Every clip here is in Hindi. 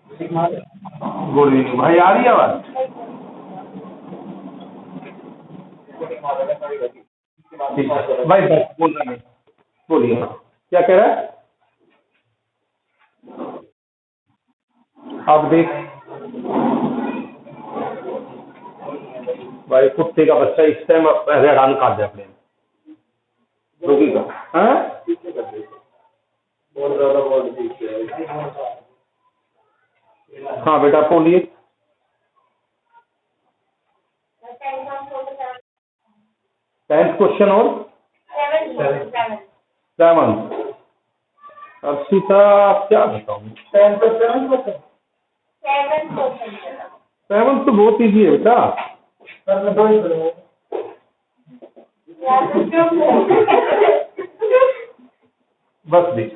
गुड इवनिंग भाई, आ रही है आवाज? ठीक है भाई, बस बोल रहा है, बोलिए क्या कह रहा है? आप देख भाई, कुत्ते का बच्चा इस टाइम हैरान काट दे अपने रोगी का। हाँ हाँ बेटा बोलिए। 10th क्वेश्चन और 7th। अर्षिता क्या बताऊँ, 7th तो बहुत इजी है बेटा। बस देख,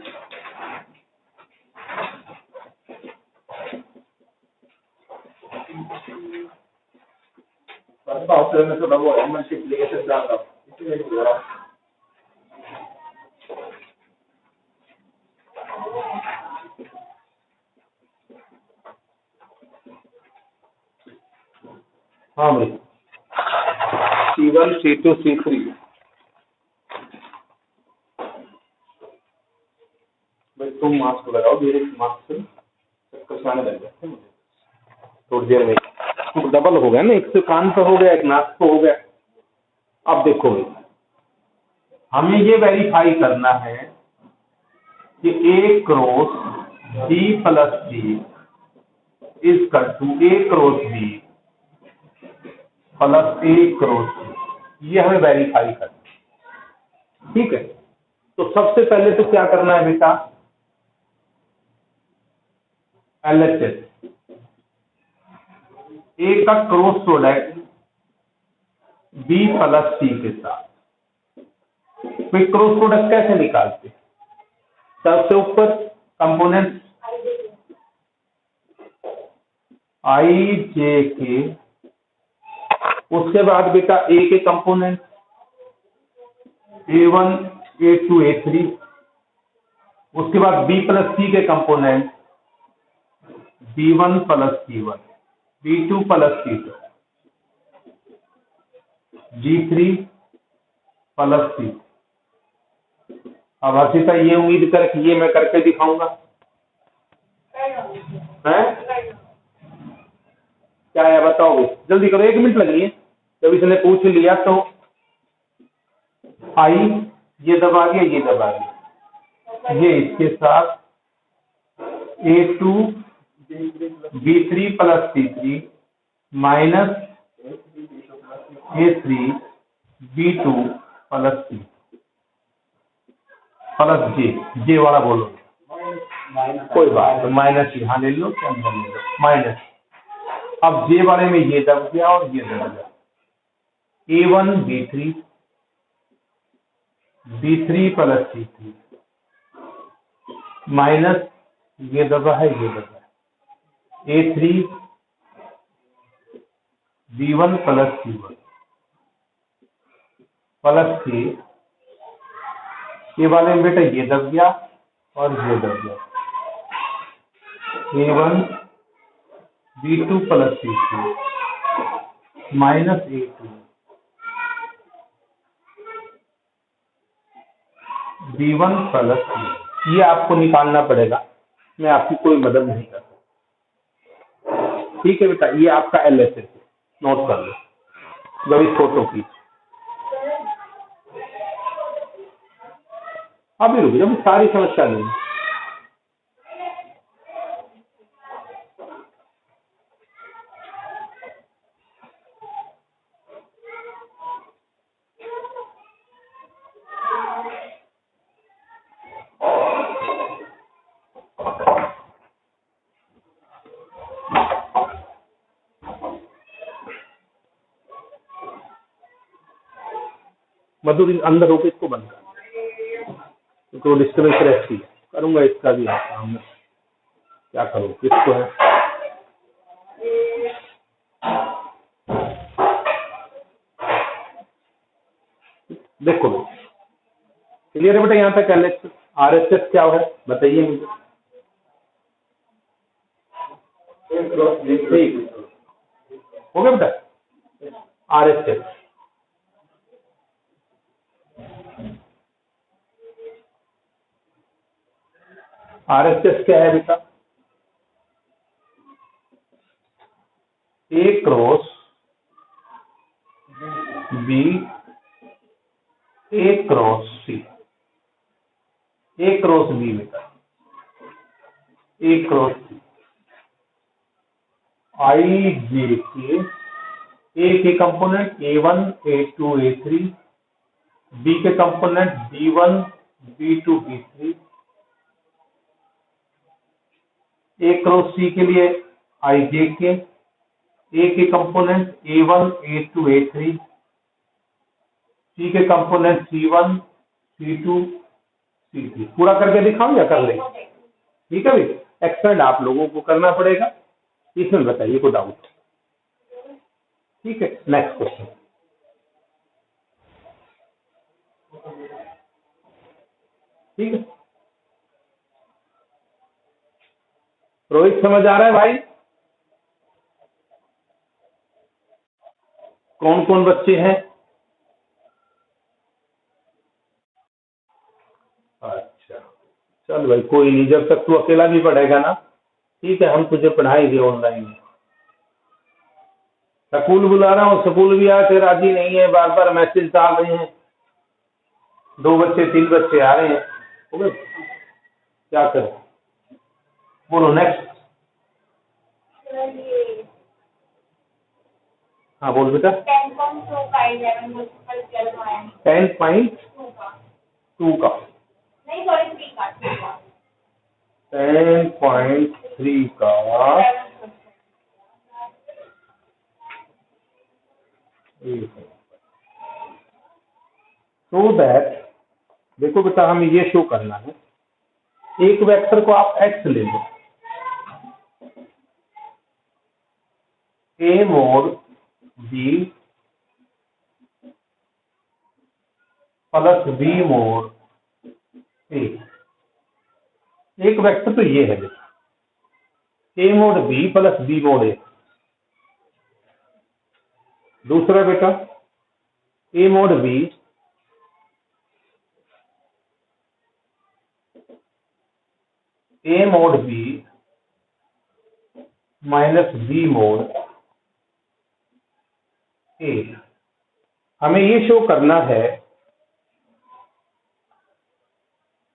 हाँ भाई, C1 C2 C3 भाई, तुम मास्क लगाओ, मेरे मास्क से चक्कर आने लग जाते हैं मुझे थोड़ी देर में। तो डबल हो गया ना, एक तो कान पे हो गया, एक नाक पे हो गया। अब देखो भाई, हमें ये वेरीफाई करना है कि A cross B plus C is equal to A cross B plus A cross C, ये हमें वेरीफाई करना है। ठीक है, तो सबसे पहले तो क्या करना है बेटा, LHS A का cross product B plus C के साथ। कोई क्रॉस प्रोडक्ट कैसे निकालते? सबसे ऊपर कंपोनेंट I J के, उसके बाद बेटा A के कंपोनेंट A1 A2 A3, उसके बाद B प्लस C के component B1 plus C1 B2 plus C2 G3 plus C। अब हर्षिता ये उम्मीद कर कि ये मैं करके दिखाऊंगा, है क्या है बताओ, जल्दी करो, 1 मिनट लगी है। जब इसने पूछ लिया तो आई ये दबा दिया, ये दबा दिया, ये इसके साथ A2 B3 plus C3 minus A3 B2 plus C plus J वाला बोलो, कोई बात तो माइनस यहाँ ले लो, क्या ले लो माइनस। अब J वाले में ये दब गया और ये दब गया, A1 B3 plus C3 minus ये दबा है, ये दबा है, A3 B1 plus C1 plus C, ये वाले में बेटा ये दब गया और ये दब गया, A1 B2 plus C3 minus A2 B1 plus C। ये आपको निकालना पड़ेगा, मैं आपकी कोई मदद नहीं कर सकता। ठीक है बेटा, ये आपका LHS है, नोट कर लो जब इस फोटो की। अभी रुक जाओ, सारी समस्या नहीं। मधुर अंदर होकर इसको बंद कर, क्योंकि वो डिस्टर्बेंस रहती है। करूंगा इसका भी काम, क्या करूँ, किसको है। देखो क्लियर है बेटा, यहाँ तक RHS क्या है बताइए मुझे। ठीक हो गया बेटा। RHS क्या है बेटा? A cross B, A cross C, A cross B बेटा, A क्रॉस C, IJ के A के component A1, A2, A3, B के component B1, B2, B3, A cross C के लिए IJ के A के component A1, A2, A3, C के कंपोनेंट C1, C2, C3। पूरा करके दिखाऊं या कर लेंगे? ठीक है भाई, एक्सपेंड आप लोगों को करना पड़ेगा, इसमें बताइए कोई डाउट? ठीक है, नेक्स्ट क्वेश्चन। ठीक है, रोहित समझ आ रहा है भाई? कौन कौन बच्चे हैं? अच्छा, चल भाई कोई नहीं, जब तक तू अकेला भी पढ़ेगा ना, ठीक है, हम तुझे पढ़ाएंगे ऑनलाइन। स्कूल बुला रहा हूँ, स्कूल भी आके राजी नहीं है, बार बार मैसेज डाल रहे हैं, 2 बच्चे 3 बच्चे आ रहे हैं, हो गए, क्या करें? बोलो नेक्स्ट। हाँ बोल बेटा। 10.2 का 10.2 का नहीं, सॉरी 3 का 10.3 का सो दैट, देखो बेटा हमें ये शो करना है, एक वेक्टर को आप x ले लो, A mod B plus B mod A, एक वेक्टर तो ये है बेटा, A mod B plus B mod A। दूसरा बेटा A mod B minus B mod A। हमें ये शो करना है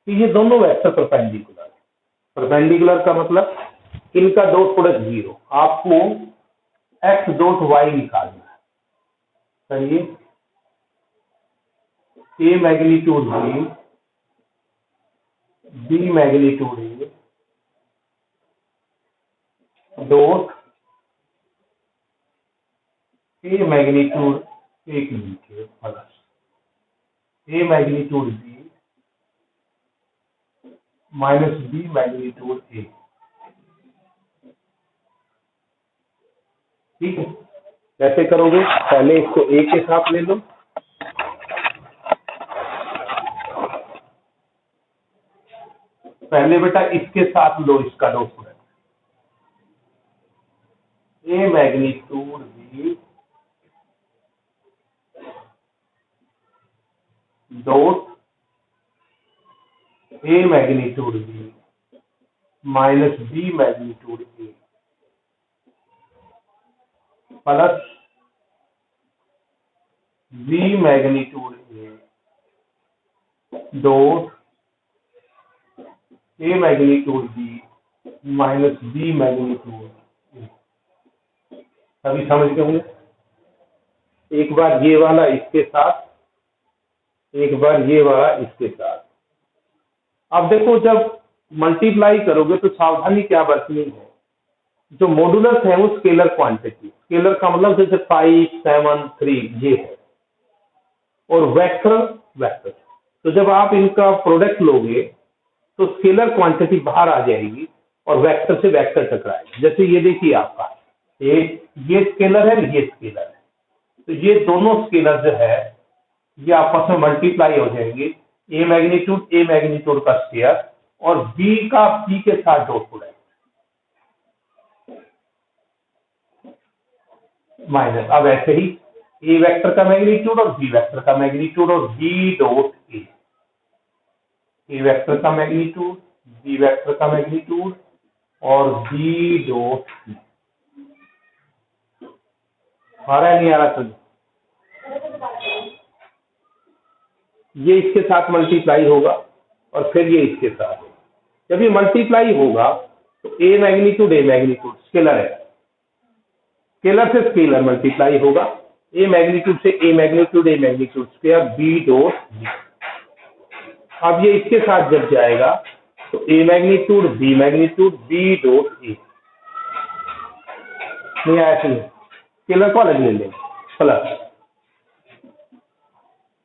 कि ये दोनों वेक्टर परपेंडिकुलर है। परपेंडिकुलर का मतलब इनका डॉट प्रोडक्ट 0, आपको x डॉट y निकालना है। करिए, A magnitude B magnitude A dot A magnitude A के नीचे plus A magnitude B minus B magnitude A। ठीक है, कैसे करोगे? पहले इसको A के साथ ले लो, पहले बेटा इसके साथ लो इसका dot product, A magnitude B dot A magnitude B minus B magnitude A plus B magnitude A dot A magnitude B minus B magnitude A। अभी समझ गए होंगे? एक बार ये वाला इसके साथ, एक बार ये वाला इसके साथ। अब देखो जब मल्टीप्लाई करोगे तो सावधानी क्या बरतनी है, जो मॉडुलस है वो स्केलर क्वांटिटी, स्केलर का मतलब जैसे 5, 7, 3 ये है, और वेक्टर वेक्टर, तो जब आप इनका प्रोडक्ट लोगे तो स्केलर क्वांटिटी बाहर आ जाएगी और वेक्टर से वेक्टर टकराएगी। जैसे ये देखिए आपका ये स्केलर है, ये स्केलर है, तो ये दोनों स्केलर जो है ये आपस में मल्टीप्लाई हो जाएंगे, ए मैग्नीट्यूड का स्क्वायर और बी के साथ डॉट प्रोडक्ट। माइनस, अब ऐसे ही ए वेक्टर का मैग्नीट्यूड और बी वेक्टर का मैग्नीट्यूड और बी डॉट ए वेक्टर का मैग्नीट्यूड, बी वेक्टर का मैग्नीट्यूड और बी डॉट ई। आ रहा है नहीं आ रहा समझ? ये इसके साथ मल्टीप्लाई होगा और फिर ये इसके साथ। जब ये मल्टीप्लाई होगा तो ए मैग्नीट्यूड स्केलर है, स्केलर से स्केलर मल्टीप्लाई होगा, ए मैग्नीट्यूड से a magnitude square b dot b. अब ये इसके साथ जब जाएगा तो a magnitude b dot a. नहीं आया चाहिए, स्केलर को अलग ले लेंगे प्लस,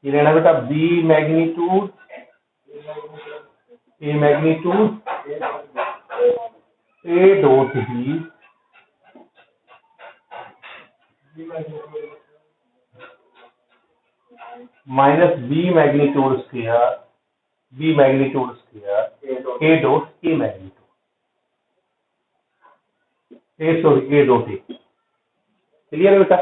ये लेना बेटा B magnitude A dot B minus B magnitude square A dot A magnitude A dot A. Clear है बेटा?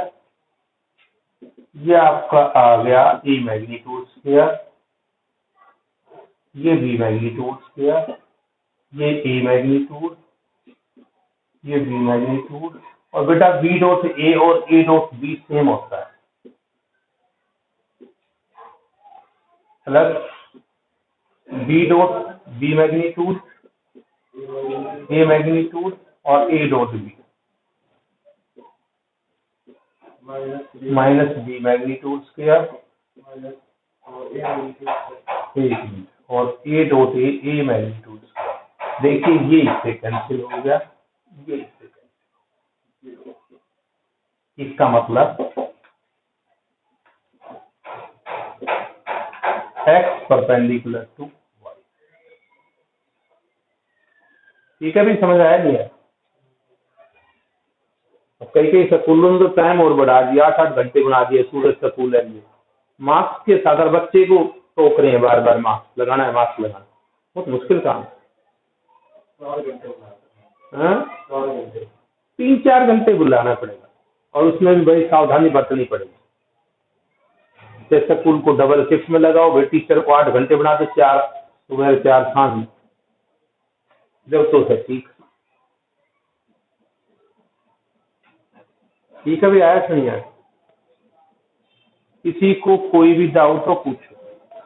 ये आपका आ गया ए मैग्नीट्यूड स्क्वायर, ये बी मैग्नीट्यूड स्क्वायर, ये ए मैग्नीट्यूड, ये बी मैग्नीट्यूड, और बेटा बी डॉट ए और ए डॉट बी सेम होता है, plus b dot b magnitude a magnitude और a dot B minus B magnitude square और a dot A magnitude square. देखिए ये इससे कैंसिल हो गया, ये इससे कैंसिल, इसका मतलब x परपेंडिकुलर टू y। ठीक है भी, समझ आया नहीं है? कई स्कूलों में तो टाइम और बढ़ा दिया, 8-8 घंटे बना दिए, सूरज स्कूल है ये, मास्क के साथ हर बच्चे को टोक रहे हैं बार बार, मास्क लगाना है, मास्क लगाना, बहुत मुश्किल काम है। 3-4 घंटे बुलाना पड़ेगा और उसमें भी बड़ी सावधानी बरतनी पड़ेगी। जैसे स्कूल को डबल शिफ्ट में लगाओ भाई, टीचर को 8 घंटे बना दो, 4 सुबह 4 शाम, जब तो है ठीक है भी। आया नहीं आया? किसी को कोई भी डाउट हो पूछो,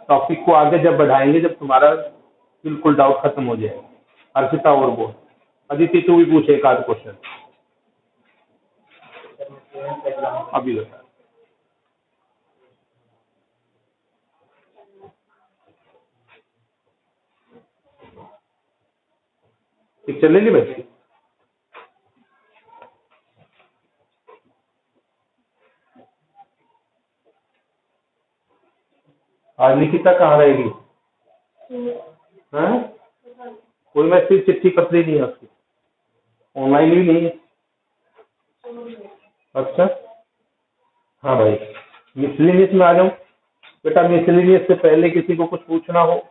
टॉपिक को आगे जब बढ़ाएंगे जब तुम्हारा बिल्कुल डाउट खत्म हो जाएगा। अर्पिता और बोल, अदिति तू भी पूछे एक आध क्वेश्चन अभी बता। ठीक चलेगी बच्ची? आज निकिता कहाँ रहेगी? हैं? कोई मैसेज चिट्ठी पत्री नहीं है उसकी, ऑनलाइन भी नहीं है। अच्छा हाँ भाई, मिसलिनियस में आ जाऊं बेटा? मिसलिनियस से पहले किसी को कुछ पूछना हो?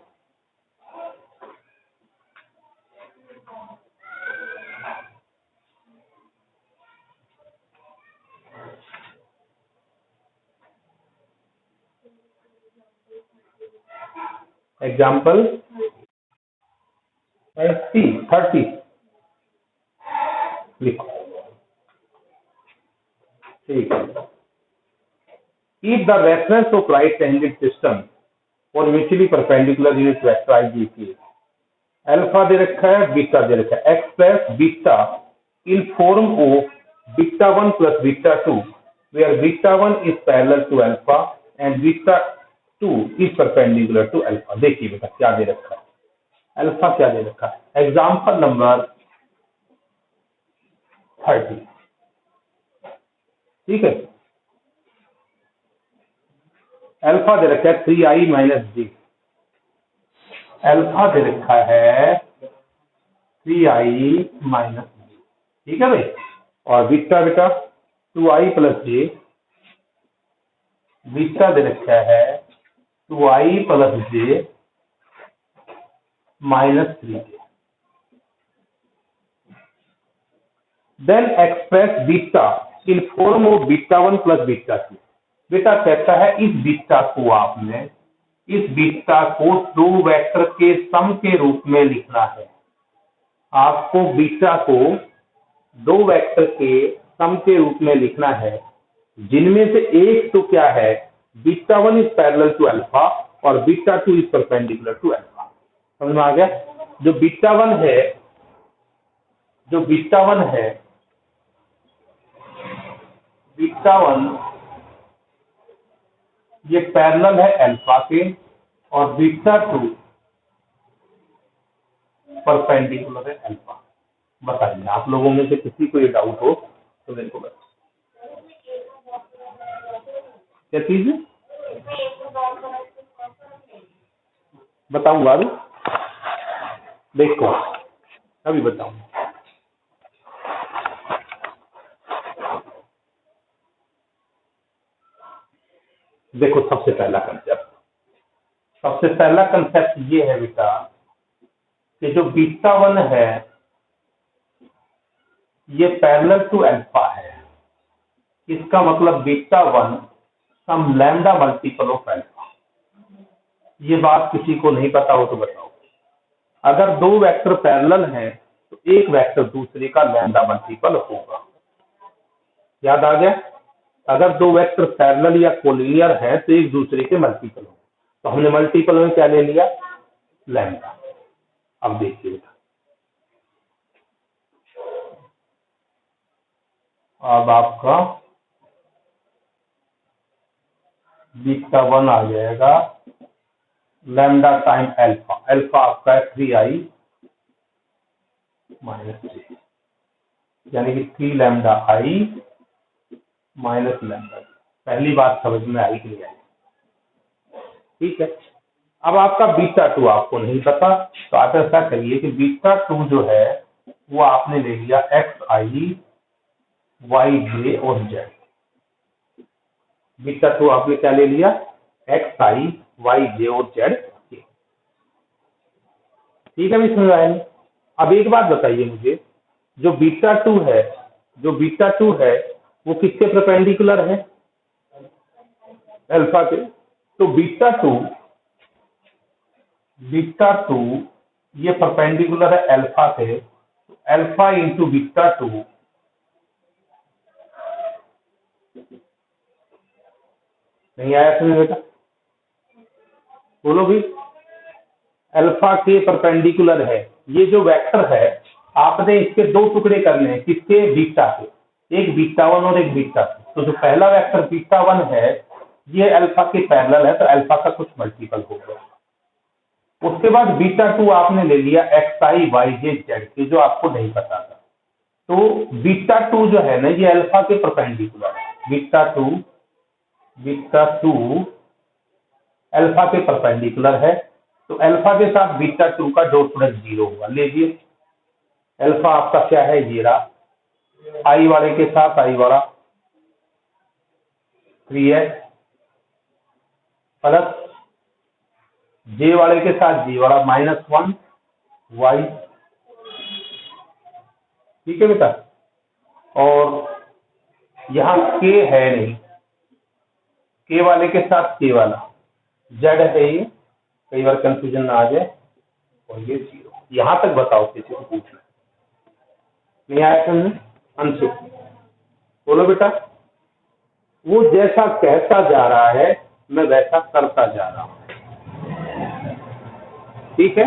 एग्जाम्पल 30 लिखो। ठीक है, if the reference of right angled system और mutually perpendicular unit vector I दी, अल्फा दे रखा है, बीटा दे रखा है, x plus beta in form of beta 1 plus beta 2 where beta 1 is parallel to alpha and beta 2 is perpendicular to alpha. देखिए बेटा क्या दे रखा है, अल्फा क्या दे रखा है, एग्जाम्पल नंबर 30। ठीक है, अल्फा दे रखा है 3i माइनस जी, अल्फा दे रखा है 3i माइनस जी। ठीक है भाई, और बीटा बेटा 2i प्लस जे, बीटा दे रखा है 2i plus J minus 3j। Then express beta in form of beta 1 plus beta 2। बेटा कहता है इस बीटा को दो वेक्टर के सम के रूप में लिखना है। आपको बीटा को दो वेक्टर के सम के रूप में लिखना है, जिनमें से एक तो क्या है, beta 1 is parallel to alpha और beta 2 is perpendicular to alpha. समझ में आ गया? जो बीटा 1 है, बीटा 1 ये पैरेलल है अल्फा के और बीटा 2 परपेंडिकुलर है अल्फा। बताइए, आप लोगों में से किसी को ये डाउट हो तो मेरे को बताओ। क्या चीज है? बताऊंगा अभी, देखो अभी बताऊंगा। देखो सबसे पहला कंसेप्ट ये है बेटा कि जो बीटा 1 है ये पैरेलल टू अल्फा है। इसका मतलब beta 1 some lambda multiple of alpha. ये बात किसी को नहीं पता हो तो बताओ। अगर दो वेक्टर पैरेलल हैं तो एक वेक्टर दूसरे का लैम्डा मल्टीपल होगा। याद आ गया? अगर दो वेक्टर पैरेलल या कोलिनियर है तो एक दूसरे के मल्टीपल हो। तो हमने मल्टीपल में क्या ले लिया? लैम्डा। अब देखिए, अब आपका बीटा 1 आ जाएगा लैम्डा टाइम अल्फा। अल्फा आपका है 3i - 3, यानी कि 3 लैम्डा i माइनस लैम्डा। पहली बात समझ में आई कि नहीं आई? ठीक है। अब आपका बीटा 2 आपको नहीं पता, तो आप ऐसा करिए कि बीटा 2 जो है वो आपने ले लिया xi yj और z। बीटा 2 आपने क्या ले लिया? xi yj और z। ठीक है, भी समझ आया? अब एक बात बताइए मुझे, जो बीटा 2 है वो किसके परपेंडिकुलर है? अल्फा के। तो बीटा 2 ये परपेंडिकुलर है अल्फा के। तो अल्फा इंटू बीटा 2 नहीं आया समझ बेटा? बोलो भी। अल्फा के परपेंडिकुलर है। ये जो वेक्टर है आपने इसके दो टुकड़े करने हैं। किसके? बीटा के। एक बीटा 1 और एक बीटा 2। तो जो पहला वेक्टर बीटा 1 है ये अल्फा के पैरेलल है, तो अल्फा का कुछ मल्टीपल होगा। उसके बाद बीटा 2 आपने ले लिया xi yj z के, जो आपको नहीं पता था। तो बीटा 2 जो है ना ये अल्फा के परपेंडिकुलर है। बीटा 2 अल्फा के परपेंडिकुलर है, तो अल्फा के साथ बीटा 2 का डॉट प्रोडक्ट 0 होगा। लीजिए, अल्फा आपका क्या है? ये रहा। आई वाले के साथ आई वाला 3x प्लस जे वाले के साथ जे वाला -1 y। ठीक है बेटा? और यहाँ k है नहीं, k वाले के साथ k वाला, z है ये, कई बार कंफ्यूजन ना आ जाए, और ये 0। यहां तक बताओ, किसी को पूछना नहीं आया समझ? अंशु बोलो बेटा। वो जैसा कहता जा रहा है मैं वैसा करता जा रहा हूं। ठीक है,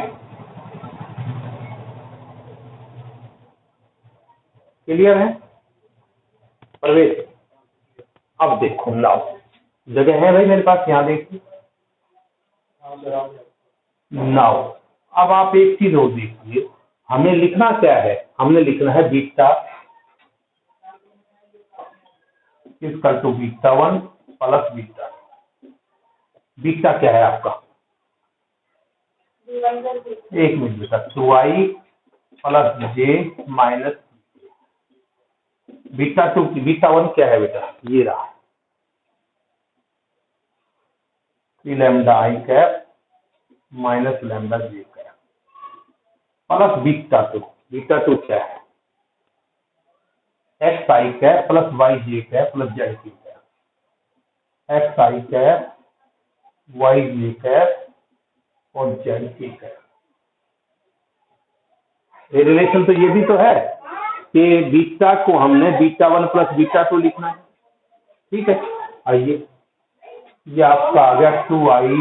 क्लियर है? प्रवेश, अब देखो नाउ जगह है भाई मेरे पास, यहां देखिए। नाउ अब आप एक चीज और देखिए, हमें लिखना क्या है? हमने लिखना है beta equal to beta 1 plus beta. Beta क्या है आपका? एक मिनट बेटा, 2i प्लस जे माइनस बीटा 2 की। बीटा 1 क्या है बेटा? ये रहा 3 लैम्डा आई कैप माइनस लैम्डा जे कैप प्लस बीटा 2। बीटा 2 क्या है? एक्स आई कैप प्लस वाई जे कैप प्लस जेड की कैप, एक्स आई कैप वाई जे कैप और जेड की कैप। ये रिलेशन तो ये भी तो है कि बीटा को हमने बीटा 1 प्लस बीटा 2 लिखना है, ठीक है। आइए, ये आपका आ गया 2i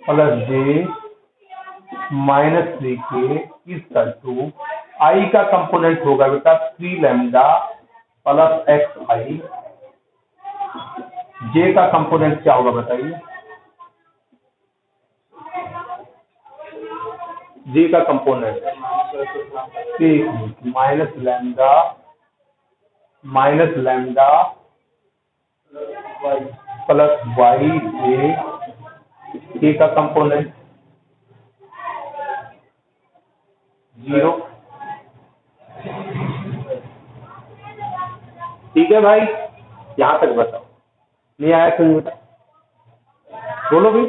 plus J minus 3k equal to i का कंपोनेंट होगा बेटा 3 lambda plus x i, j का कंपोनेंट क्या होगा बताइए, जे का component minus lambda plus y j, k का कंपोनेंट 0। ठीक है भाई, यहां तक बताओ, नहीं आया तो बोलो भी।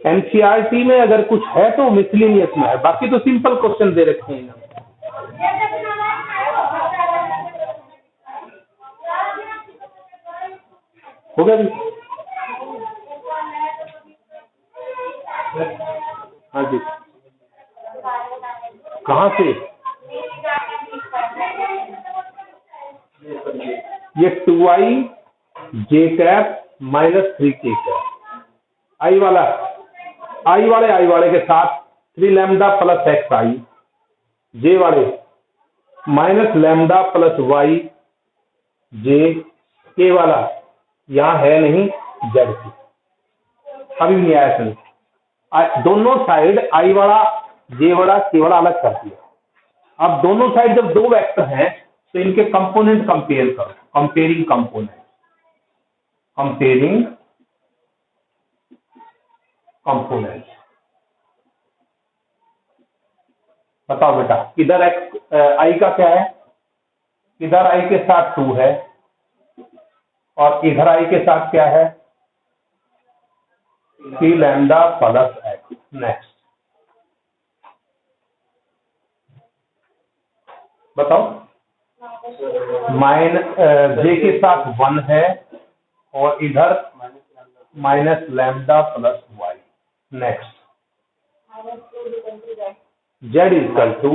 एनसीईआरटी में अगर कुछ है तो मिसलिनियस में है, बाकी तो सिंपल क्वेश्चन दे रखे हैं। हो गया भी? हाँ जी, कहाँ से? ये 2i जे कैप माइनस 3k कैप, आई वाले के साथ 3 लैम्डा प्लस एक्स आई, जे वाले minus lambda plus y j, के वाला यहाँ है नहीं जेड की, अभी नहीं आया समझ। दोनों साइड आई वाला जे वाला के वाला अलग कर दिया। अब दोनों साइड जब दो वेक्टर हैं तो इनके कंपोनेंट कंपेयर करो, कंपेयरिंग कंपोनेंट बताओ बेटा, इधर एक्स आई का क्या है, इधर आई के साथ 2 है और इधर आई के साथ क्या है 3 लैम्डा प्लस एक्स। नेक्स्ट बताओ, जे के साथ 1 है और इधर minus lambda plus Y. Next Z equal to,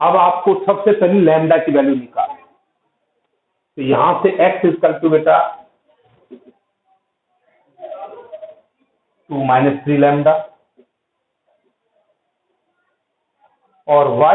अब आपको सबसे पहले लैम्डा की वैल्यू निकालनी, तो यहां से x इक्वल टू बेटा 2 माइनस 3 लैम्डा और y